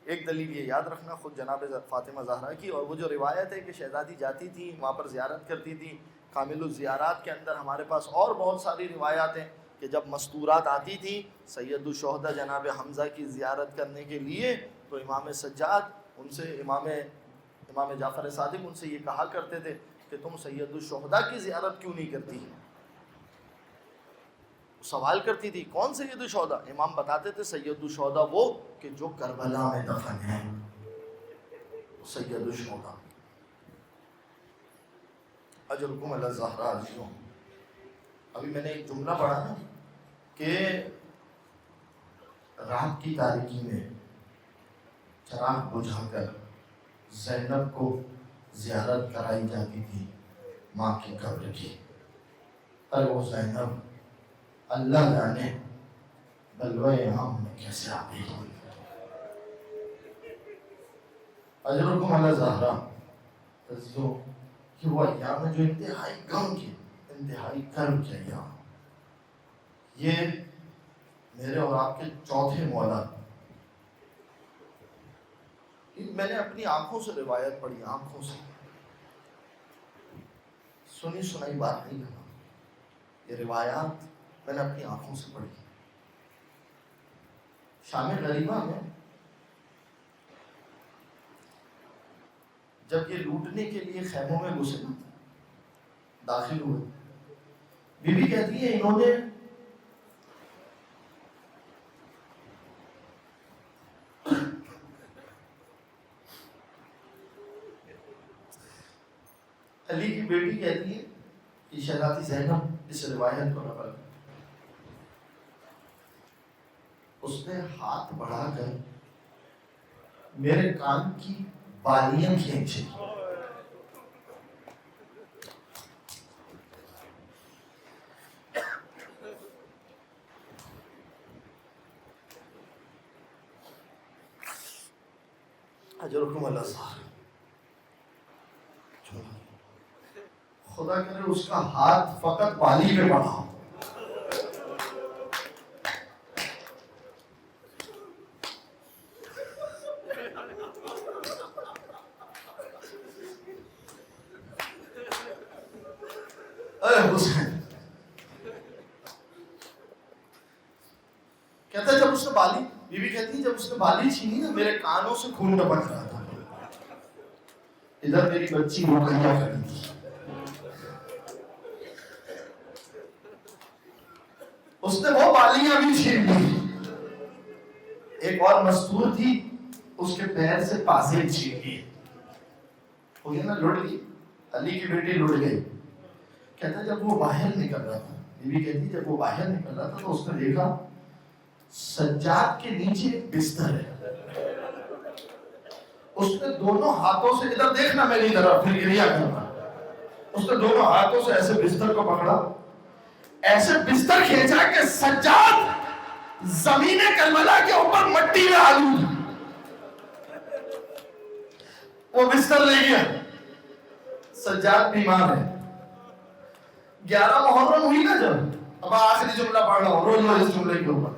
ایک دلیل یہ یاد رکھنا خود جناب فاطمہ زہرا کی. اور وہ جو روایت ہے کہ شہزادی جاتی تھی وہاں پر زیارت کرتی تھی. کامل الزیارات کے اندر ہمارے پاس اور بہت ساری روایات ہیں کہ جب مستورات آتی تھی سید الشہداء جناب حمزہ کی زیارت کرنے کے لیے تو امام سجاد ان سے امام جعفر صادق ان سے یہ کہا کرتے تھے کہ تم سید الشہداء کی زیارت کیوں نہیں کرتی؟ سوال کرتی تھی کون سید الشہداء؟ امام بتاتے تھے سید الشہداء وہ کہ جو کربلا میں دفن ہیں، سید الشہداء. اجرکم علی الزہراء. عزیزوں ابھی میں نے ایک جملہ پڑھا نا کہ رات کی تاریکی میں چراغ بجھا کر زینب کو زیارت کرائی جاتی تھی ماں کی قبر کی. اور وہ زینب اللہ جانے بلوے عام میں کیسے آ گئی. اجرکم علی الزہراء. عزیزوں یہ وہ ایام ہے جو انتہائی غم کے انتہائی کرب کے ایام. یہ میرے اور آپ کے چوتھے مولا. میں نے اپنی آنکھوں سے روایت پڑھی، آنکھوں سے سنی سنائی بات نہیں کرنا. یہ روایات میں نے اپنی آنکھوں سے پڑھی. شام غریبہ میں جب یہ لوٹنے کے لیے خیموں میں گھسے داخل ہوئے، بی بی کہتی ہے انہوں نے علی کی بیٹی کہتی ہے کہ شہزادی زینب اس روایت کو نقل. اس نے ہاتھ بڑھا کر میرے کان کی بالیاں کھینچی. اجرکم اللہ صاحب. خدا کرے اس کا ہاتھ فقط بالی پہ پڑا ہو. حسین کہتا ہے جب اس نے بالی، بی بی کہتی ہے جب اس نے بالی چھینی نا میرے کانوں سے خون ٹپک رہا تھا. ادھر میری بچی رکیا کھڑی تھی. اس نے وہ بالیاں بھی چھین لی. ایک اور مستور تھی، اس کے پیر سے پاسے چھین لی. ہو گیا نا، لڑ گئی. علی کی بیٹی لڑ گئی. کہتا جب وہ باہر نکل رہا تھا، بی بی کہتی جب وہ باہر نکل رہا تھا تو اس نے دیکھا سجاد کے نیچے ایک بستر ہے. اس نے دونوں ہاتھوں سے، ادھر دیکھنا میری طرف پھر گریا کرنا، اس نے دونوں ہاتھوں سے ایسے بستر کو پکڑا، ایسے بستر کھینچا کہ سجاد زمین کربلا کے اوپر مٹی میں آلود. وہ بستر لے گیا. سجاد بیمار ہے. 11 محرم ہوئی نا جب، اب آخری جملہ پڑھ رہا ہوں روز روز اس جملے کے اوپر.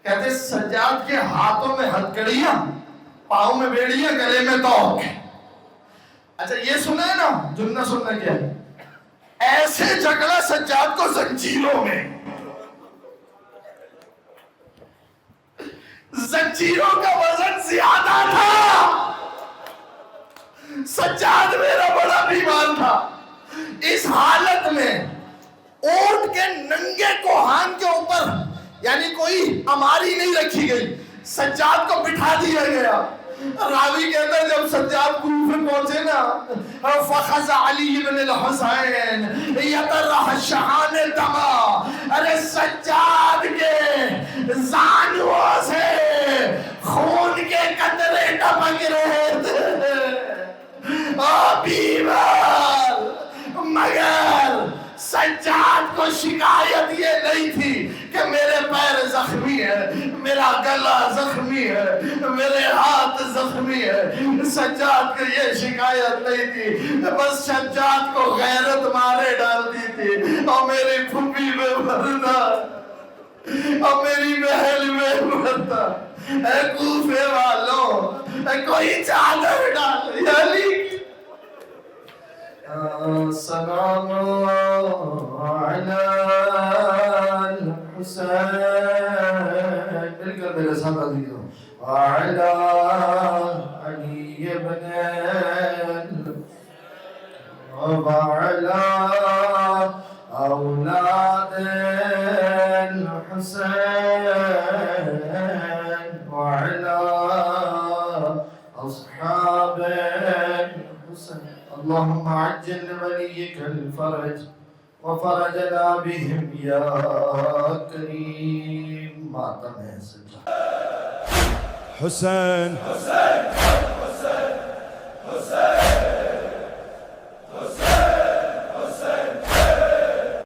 کہتے سجاد کے ہاتھوں میں ہتکڑیاں، پاؤں میں بیڑیاں، گلے میں توق. اچھا یہ سنا ہے نا، جملہ سننا کیا ہے؟ ایسے جھگڑا سجاد کو زنجیروں میں. زنجیروں کا وزن زیادہ تھا. سجاد میرا بڑا بیمار تھا. اس حالت میں اونٹ کے ننگے کوہان کے اوپر، یعنی کوئی اماری نہیں رکھی گئی، سجاد کو بٹھا دیا گیا. راوی کہتا ہے جب سجاد کوفہ پہنچے نا، فخذ علی بن الحسین یترحشان دما. ارے سجاد کے زانووں سے خون کے قطرے ٹپک رہے تھے. بیمار، مگر سجاد کو شکایت یہ نہیں تھی کہ میرے پیر زخمی ہے، میرا گلا زخمی ہے، میرے ہاتھ زخمی ہے. سجاد کو یہ شکایت نہیں تھی. بس سجاد کو غیرت مارے ڈالتی تھی. اور میری پھوپھی میں مرنا، اور میری بہن میں مرنا. اے کوفے والوں، کوئی چادر ڈال. یعنی السلام علی الحسین، مل کر میرے ساتھ عزیزوں، وعلی علی بن وعلی اولاد الحسین وعلی اصحاب الحسین. اللهم عجل لوليك الفرج وفرجنا بهم يا كريم. ماتم ہے سجاد. حسین حسین حسین حسین حسین